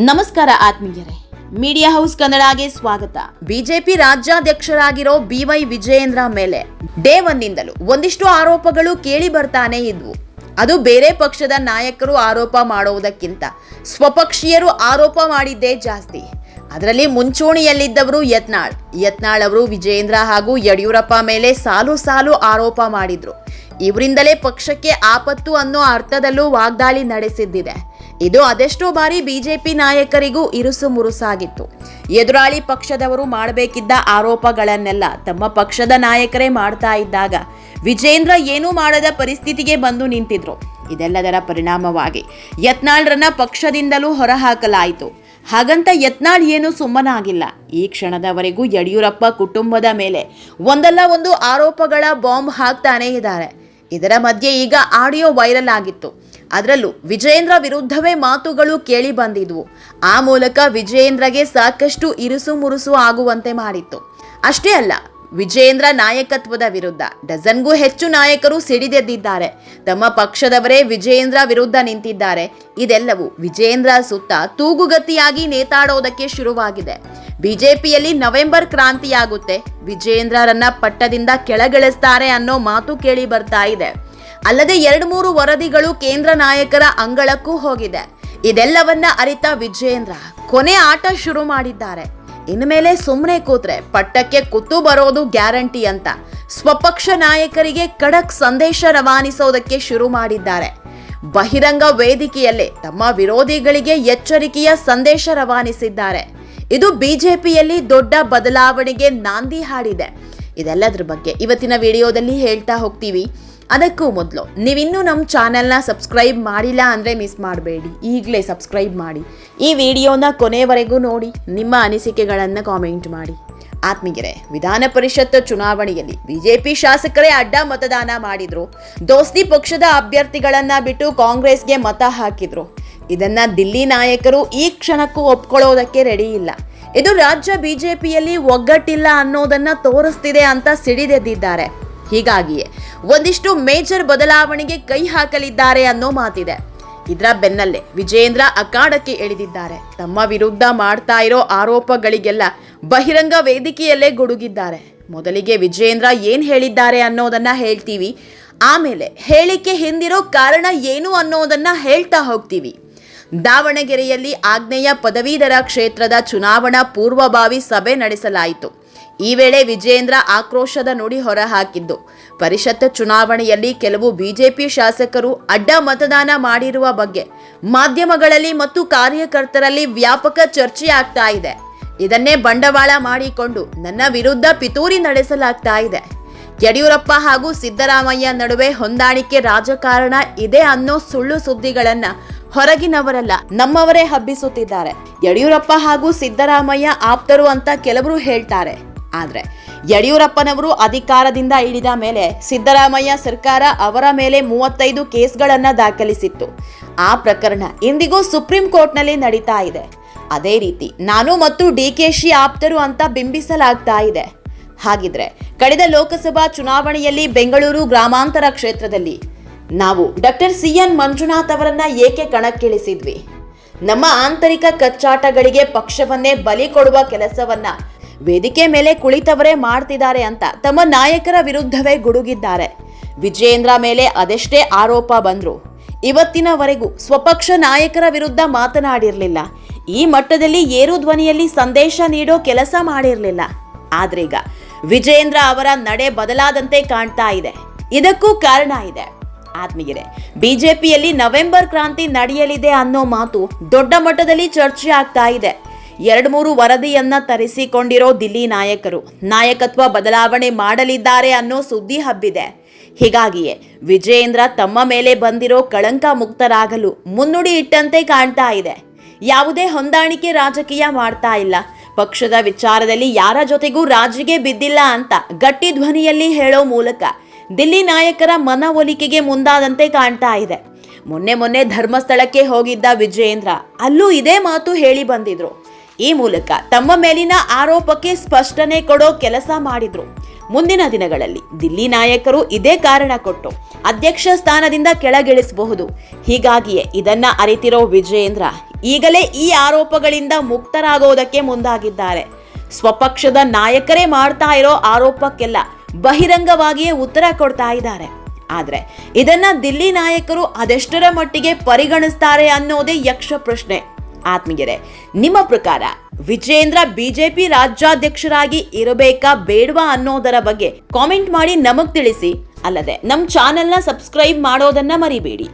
ನಮಸ್ಕಾರ ಆತ್ಮೀಯರೇ, media house ಕನ್ನಡಗೆ ಸ್ವಾಗತ. ಬಿಜೆಪಿ ರಾಜ್ಯಾಧ್ಯಕ್ಷರಾಗಿರೋ BY ವಿಜಯೇಂದ್ರ ಮೇಲೆ ಡೇ ಒನ್ನಿಂದಲೂ ಒಂದಿಷ್ಟು ಆರೋಪಗಳು ಕೇಳಿ ಬರ್ತಾನೆ ಇದ್ವು. ಅದು ಬೇರೆ ಪಕ್ಷದ ನಾಯಕರು ಆರೋಪ ಮಾಡುವುದಕ್ಕಿಂತ ಸ್ವಪಕ್ಷೀಯರು ಆರೋಪ ಮಾಡಿದ್ದೇ ಜಾಸ್ತಿ. ಅದರಲ್ಲಿ ಮುಂಚೂಣಿಯಲ್ಲಿದ್ದವರು ಯತ್ನಾಳ್ ಅವರು ವಿಜಯೇಂದ್ರ ಹಾಗೂ ಯಡಿಯೂರಪ್ಪ ಮೇಲೆ ಸಾಲು ಸಾಲು ಆರೋಪ ಮಾಡಿದ್ರು. ಇವರಿಂದಲೇ ಪಕ್ಷಕ್ಕೆ ಆಪತ್ತು ಅನ್ನೋ ಅರ್ಥದಲ್ಲೂ ವಾಗ್ದಾಳಿ ನಡೆಸಿದ್ದಿದೆ. ಇದು ಅದೆಷ್ಟೋ ಬಾರಿ ಬಿಜೆಪಿ ನಾಯಕರಿಗೂ ಇರುಸು ಮುರುಸಾಗಿತ್ತು. ಎದುರಾಳಿ ಪಕ್ಷದವರು ಮಾಡಬೇಕಿದ್ದ ಆರೋಪಗಳನ್ನೆಲ್ಲ ತಮ್ಮ ಪಕ್ಷದ ನಾಯಕರೇ ಮಾಡ್ತಾ ಇದ್ದಾಗ ವಿಜಯೇಂದ್ರ ಏನೂ ಮಾಡದ ಪರಿಸ್ಥಿತಿಗೆ ಬಂದು ನಿಂತಿದ್ರು. ಇದೆಲ್ಲದರ ಪರಿಣಾಮವಾಗಿ ಯತ್ನಾಳ್ರನ್ನ ಪಕ್ಷದಿಂದಲೂ ಹೊರಹಾಕಲಾಯಿತು. ಹಾಗಂತ ಯತ್ನಾಳ್ ಏನು ಸುಮ್ಮನಾಗಿಲ್ಲ. ಈ ಕ್ಷಣದವರೆಗೂ ಯಡಿಯೂರಪ್ಪ ಕುಟುಂಬದ ಮೇಲೆ ಒಂದಲ್ಲ ಒಂದು ಆರೋಪಗಳ ಬಾಂಬ್ ಹಾಕ್ತಾನೇ ಇದ್ದಾರೆ. ಇದರ ಮಧ್ಯೆ ಈಗ ಆಡಿಯೋ ವೈರಲ್ ಆಗಿತ್ತು. ಅದರಲ್ಲೂ ವಿಜಯೇಂದ್ರ ವಿರುದ್ಧವೇ ಮಾತುಗಳು ಕೇಳಿ ಬಂದಿದ್ವು. ಆ ಮೂಲಕ ವಿಜಯೇಂದ್ರಗೆ ಸಾಕಷ್ಟು ಇರುಸು ಮುರುಸು ಆಗುವಂತೆ ಮಾಡಿತ್ತು. ಅಷ್ಟೇ ಅಲ್ಲ, ವಿಜಯೇಂದ್ರ ನಾಯಕತ್ವದ ವಿರುದ್ಧ ಡಜನ್ಗೂ ಹೆಚ್ಚು ನಾಯಕರು ಸಿಡಿದೆದ್ದಿದ್ದಾರೆ. ತಮ್ಮ ಪಕ್ಷದವರೇ ವಿಜಯೇಂದ್ರ ವಿರುದ್ಧ ನಿಂತಿದ್ದಾರೆ. ಇದೆಲ್ಲವೂ ವಿಜಯೇಂದ್ರ ಸುತ್ತ ತೂಗುಗತಿಯಾಗಿ ನೇತಾಡೋದಕ್ಕೆ ಶುರುವಾಗಿದೆ. ಬಿಜೆಪಿಯಲ್ಲಿ ನವೆಂಬರ್ ಕ್ರಾಂತಿಯಾಗುತ್ತೆ, ವಿಜಯೇಂದ್ರರನ್ನ ಪಟ್ಟದಿಂದ ಕೆಳಗಿಳಿಸ್ತಾರೆ ಅನ್ನೋ ಮಾತು ಕೇಳಿ ಬರ್ತಾ ಇದೆ. ಅಲ್ಲದೆ 2-3 ವರದಿಗಳು ಕೇಂದ್ರ ನಾಯಕರ ಅಂಗಳಕ್ಕೂ ಹೋಗಿದೆ. ಇದೆಲ್ಲವನ್ನ ಅರಿತ ವಿಜಯೇಂದ್ರ ಕೊನೆ ಆಟ ಶುರು ಮಾಡಿದ್ದಾರೆ. ಇನ್ಮೇಲೆ ಸುಮ್ಮನೆ ಕೂತ್ರೆ ಪಟ್ಟಕ್ಕೆ ಕುತ್ತು ಬರೋದು ಗ್ಯಾರಂಟಿ ಅಂತ ಸ್ವಪಕ್ಷ ನಾಯಕರಿಗೆ ಖಡಕ್ ಸಂದೇಶ ರವಾನಿಸೋದಕ್ಕೆ ಶುರು ಮಾಡಿದ್ದಾರೆ. ಬಹಿರಂಗ ವೇದಿಕೆಯಲ್ಲೇ ತಮ್ಮ ವಿರೋಧಿಗಳಿಗೆ ಎಚ್ಚರಿಕೆಯ ಸಂದೇಶ ರವಾನಿಸಿದ್ದಾರೆ. ಇದು ಬಿಜೆಪಿಯಲ್ಲಿ ದೊಡ್ಡ ಬದಲಾವಣೆಗೆ ನಾಂದಿ ಹಾಡಿದೆ. ಇದೆಲ್ಲದ್ರ ಬಗ್ಗೆ ಇವತ್ತಿನ ವಿಡಿಯೋದಲ್ಲಿ ಹೇಳ್ತಾ ಹೋಗ್ತೀವಿ. ಅದಕ್ಕೂ ಮೊದಲು ನೀವಿನ್ನೂ ನಮ್ಮ ಚಾನೆಲ್ನ ಸಬ್ಸ್ಕ್ರೈಬ್ ಮಾಡಿಲ್ಲ ಅಂದರೆ ಮಿಸ್ ಮಾಡಬೇಡಿ, ಈಗಲೇ ಸಬ್ಸ್ಕ್ರೈಬ್ ಮಾಡಿ. ಈ ವಿಡಿಯೋನ ಕೊನೆವರೆಗೂ ನೋಡಿ, ನಿಮ್ಮ ಅನಿಸಿಕೆಗಳನ್ನು ಕಾಮೆಂಟ್ ಮಾಡಿ. ಆತ್ಮೀಯರೇ, ವಿಧಾನ ಪರಿಷತ್ ಚುನಾವಣೆಯಲ್ಲಿ ಬಿಜೆಪಿ ಶಾಸಕರೇ ಅಡ್ಡ ಮತದಾನ ಮಾಡಿದ್ರು. ದೋಸ್ತಿ ಪಕ್ಷದ ಅಭ್ಯರ್ಥಿಗಳನ್ನ ಬಿಟ್ಟು ಕಾಂಗ್ರೆಸ್ಗೆ ಮತ ಹಾಕಿದ್ರು. ಇದನ್ನ ದಿಲ್ಲಿ ನಾಯಕರು ಈ ಕ್ಷಣಕ್ಕೂ ಒಪ್ಕೊಳ್ಳೋದಕ್ಕೆ ರೆಡಿ ಇಲ್ಲ. ಇದು ರಾಜ್ಯ ಬಿಜೆಪಿಯಲ್ಲಿ ಒಗ್ಗಟ್ಟಿಲ್ಲ ಅನ್ನೋದನ್ನ ತೋರಿಸ್ತಿದೆ ಅಂತ ಸಿಡಿದೆದ್ದಿದ್ದಾರೆ. ಹೀಗಾಗಿಯೇ ಒಂದಿಷ್ಟು ಮೇಜರ್ ಬದಲಾವಣೆಗೆ ಕೈ ಹಾಕಲಿದ್ದಾರೆ ಅನ್ನೋ ಮಾತಿದೆ. ಇದರ ಬೆನ್ನಲ್ಲೇ ವಿಜಯೇಂದ್ರ ಅಖಾಡಕ್ಕೆ ಇಳಿದಿದ್ದಾರೆ. ತಮ್ಮ ವಿರುದ್ಧ ಮಾಡ್ತಾ ಇರೋ ಆರೋಪಗಳಿಗೆಲ್ಲ ಬಹಿರಂಗ ವೇದಿಕೆಯಲ್ಲೇ ಗುಡುಗಿದ್ದಾರೆ. ಮೊದಲಿಗೆ ವಿಜಯೇಂದ್ರ ಏನ್ ಹೇಳಿದ್ದಾರೆ ಅನ್ನೋದನ್ನ ಹೇಳ್ತೀವಿ. ಆಮೇಲೆ ಹೇಳಿಕೆ ಹಿಂದಿರೋ ಕಾರಣ ಏನು ಅನ್ನೋದನ್ನ ಹೇಳ್ತಾ ಹೋಗ್ತೀವಿ. ದಾವಣಗೆರೆಯಲ್ಲಿ ಆಗ್ನೇಯ ಪದವೀಧರ ಕ್ಷೇತ್ರದ ಚುನಾವಣಾ ಪೂರ್ವಭಾವಿ ಸಭೆ ನಡೆಸಲಾಯಿತು. ಈ ವೇಳೆ ವಿಜಯೇಂದ್ರ ಆಕ್ರೋಶದ ನುಡಿ ಹೊರಹಾಕಿದ್ದು, ಪರಿಷತ್ ಚುನಾವಣೆಯಲ್ಲಿ ಕೆಲವು ಬಿಜೆಪಿ ಶಾಸಕರು ಅಡ್ಡ ಮತದಾನ ಮಾಡಿರುವ ಬಗ್ಗೆ ಮಾಧ್ಯಮಗಳಲ್ಲಿ ಮತ್ತು ಕಾರ್ಯಕರ್ತರಲ್ಲಿ ವ್ಯಾಪಕ ಚರ್ಚೆ ಆಗ್ತಾ ಇದೆ. ಇದನ್ನೇ ಬಂಡವಾಳ ಮಾಡಿಕೊಂಡು ನನ್ನ ವಿರುದ್ಧ ಪಿತೂರಿ ನಡೆಸಲಾಗ್ತಾ ಇದೆ. ಯಡಿಯೂರಪ್ಪ ಹಾಗೂ ಸಿದ್ದರಾಮಯ್ಯ ನಡುವೆ ಹೊಂದಾಣಿಕೆ ರಾಜಕಾರಣ ಇದೆ ಅನ್ನೋ ಸುಳ್ಳು ಸುದ್ದಿಗಳನ್ನ ಹೊರಗಿನವರಲ್ಲ, ನಮ್ಮವರೇ ಹಬ್ಬಿಸುತ್ತಿದ್ದಾರೆ. ಯಡಿಯೂರಪ್ಪ ಹಾಗೂ ಸಿದ್ದರಾಮಯ್ಯ ಆಪ್ತರು ಅಂತ ಕೆಲವರು ಹೇಳ್ತಾರೆ. ಆದ್ರೆ ಯಡಿಯೂರಪ್ಪನವರು ಅಧಿಕಾರದಿಂದ ಇಳಿದ ಮೇಲೆ ಸಿದ್ದರಾಮಯ್ಯ ಸರ್ಕಾರ ಅವರ ಮೇಲೆ 35 ಕೇಸ್ಗಳನ್ನ ದಾಖಲಿಸಿತ್ತು. ಆ ಪ್ರಕರಣ ಇಂದಿಗೂ ಸುಪ್ರೀಂ ಕೋರ್ಟ್ನಲ್ಲಿ ನಡೀತಾ ಇದೆ. ಅದೇ ರೀತಿ ನಾನು ಮತ್ತು DKಶಿ ಆಪ್ತರು ಅಂತ ಬಿಂಬಿಸಲಾಗ್ತಾ ಇದೆ. ಹಾಗಿದ್ರೆ ಕಳೆದ ಲೋಕಸಭಾ ಚುನಾವಣೆಯಲ್ಲಿ ಬೆಂಗಳೂರು ಗ್ರಾಮಾಂತರ ಕ್ಷೇತ್ರದಲ್ಲಿ ನಾವು ಡಾಕ್ಟರ್ CN ಮಂಜುನಾಥ್ ಅವರನ್ನ ಏಕೆ ಕಣಕ್ಕಿಳಿಸಿದ್ವಿ? ನಮ್ಮ ಆಂತರಿಕ ಕಚ್ಚಾಟಗಳಿಗೆ ಪಕ್ಷವನ್ನೇ ಬಲಿ ಕೊಡುವ ಕೆಲಸವನ್ನ ವೇದಿಕೆ ಮೇಲೆ ಕುಳಿತವರೇ ಮಾಡ್ತಿದ್ದಾರೆ ಅಂತ ತಮ್ಮ ನಾಯಕರ ವಿರುದ್ಧವೇ ಗುಡುಗಿದ್ದಾರೆ. ವಿಜಯೇಂದ್ರ ಮೇಲೆ ಅದೆಷ್ಟೇ ಆರೋಪ ಬಂದ್ರು ಇವತ್ತಿನವರೆಗೂ ಸ್ವಪಕ್ಷ ನಾಯಕರ ವಿರುದ್ಧ ಮಾತನಾಡಿರಲಿಲ್ಲ. ಈ ಮಟ್ಟದಲ್ಲಿ ಏರು ಧ್ವನಿಯಲ್ಲಿ ಸಂದೇಶ ನೀಡೋ ಕೆಲಸ ಮಾಡಿರಲಿಲ್ಲ. ಆದ್ರೀಗ ವಿಜಯೇಂದ್ರ ಅವರ ನಡೆ ಬದಲಾದಂತೆ ಕಾಣ್ತಾ ಇದೆ. ಇದಕ್ಕೂ ಕಾರಣ ಇದೆ. ಆತ್ಮೀಯರೇ, ಬಿಜೆಪಿಯಲ್ಲಿ ನವೆಂಬರ್ ಕ್ರಾಂತಿ ನಡೆಯಲಿದೆ ಅನ್ನೋ ಮಾತು ದೊಡ್ಡ ಮಟ್ಟದಲ್ಲಿ ಚರ್ಚೆ ಆಗ್ತಾ ಇದೆ. 2-3 ವರದಿಯನ್ನ ತರಿಸಿಕೊಂಡಿರೋ ದಿಲ್ಲಿ ನಾಯಕರು ನಾಯಕತ್ವ ಬದಲಾವಣೆ ಮಾಡಲಿದ್ದಾರೆ ಅನ್ನೋ ಸುದ್ದಿ ಹಬ್ಬಿದೆ. ಹೀಗಾಗಿಯೇ ವಿಜಯೇಂದ್ರ ತಮ್ಮ ಮೇಲೆ ಬಂದಿರೋ ಕಳಂಕ ಮುಕ್ತರಾಗಲು ಮುನ್ನುಡಿ ಇಟ್ಟಂತೆ ಕಾಣ್ತಾ ಇದೆ. ಯಾವುದೇ ಹೊಂದಾಣಿಕೆ ರಾಜಕೀಯ ಮಾಡ್ತಾ ಇಲ್ಲ. ಪಕ್ಷದ ವಿಚಾರದಲ್ಲಿ ಯಾರ ಜೊತೆಗೂ ರಾಜಿಗೆ ಬಿದ್ದಿಲ್ಲ ಅಂತ ಗಟ್ಟಿ ಧ್ವನಿಯಲ್ಲಿ ಹೇಳೋ ಮೂಲಕ ದಿಲ್ಲಿ ನಾಯಕರ ಮನವೊಲಿಕೆಗೆ ಮುಂದಾದಂತೆ ಕಾಣ್ತಾ ಇದೆ. ಮೊನ್ನೆ ಧರ್ಮಸ್ಥಳಕ್ಕೆ ಹೋಗಿದ್ದ ವಿಜಯೇಂದ್ರ ಅಲ್ಲೂ ಇದೇ ಮಾತು ಹೇಳಿ ಬಂದಿದ್ರು. ಈ ಮೂಲಕ ತಮ್ಮ ಮೇಲಿನ ಆರೋಪಕ್ಕೆ ಸ್ಪಷ್ಟನೆ ಕೊಡೋ ಕೆಲಸ ಮಾಡಿದ್ರು. ಮುಂದಿನ ದಿನಗಳಲ್ಲಿ ದಿಲ್ಲಿ ನಾಯಕರು ಇದೇ ಕಾರಣ ಕೊಟ್ಟು ಅಧ್ಯಕ್ಷ ಸ್ಥಾನದಿಂದ ಕೆಳಗಿಳಿಸಬಹುದು. ಹೀಗಾಗಿಯೇ ಇದನ್ನ ಅರಿತಿರೋ ವಿಜಯೇಂದ್ರ ಈಗಲೇ ಈ ಆರೋಪಗಳಿಂದ ಮುಕ್ತರಾಗೋದಕ್ಕೆ ಮುಂದಾಗಿದ್ದಾರೆ. ಸ್ವಪಕ್ಷದ ನಾಯಕರೇ ಮಾಡ್ತಾ ಇರೋ ಆರೋಪಕ್ಕೆಲ್ಲ ಬಹಿರಂಗವಾಗಿಯೇ ಉತ್ತರ ಕೊಡ್ತಾ ಇದ್ದಾರೆ. ಆದ್ರೆ ಇದನ್ನ ದಿಲ್ಲಿ ನಾಯಕರು ಅದೆಷ್ಟರ ಮಟ್ಟಿಗೆ ಪರಿಗಣಿಸ್ತಾರೆ ಅನ್ನೋದೇ ಯಕ್ಷ ಪ್ರಶ್ನೆ. ಆತ್ಮೀಯರೇ, ನಿಮ್ಮ ಪ್ರಕಾರ ವಿಜೇಂದ್ರ ಬಿಜೆಪಿ ರಾಜ್ಯಾಧ್ಯಕ್ಷರಾಗಿ ಇರಬೇಕಾ ಬೇಡವಾ ಅನ್ನೋದರ ಬಗ್ಗೆ ಕಾಮೆಂಟ್ ಮಾಡಿ ನಮಗ್ ತಿಳಿಸಿ. ಅಲ್ಲದೆ ನಮ್ಮ ಚಾನೆಲ್ನ ಸಬ್ಸ್ಕ್ರೈಬ್ ಮಾಡೋದನ್ನ ಮರಿಬೇಡಿ.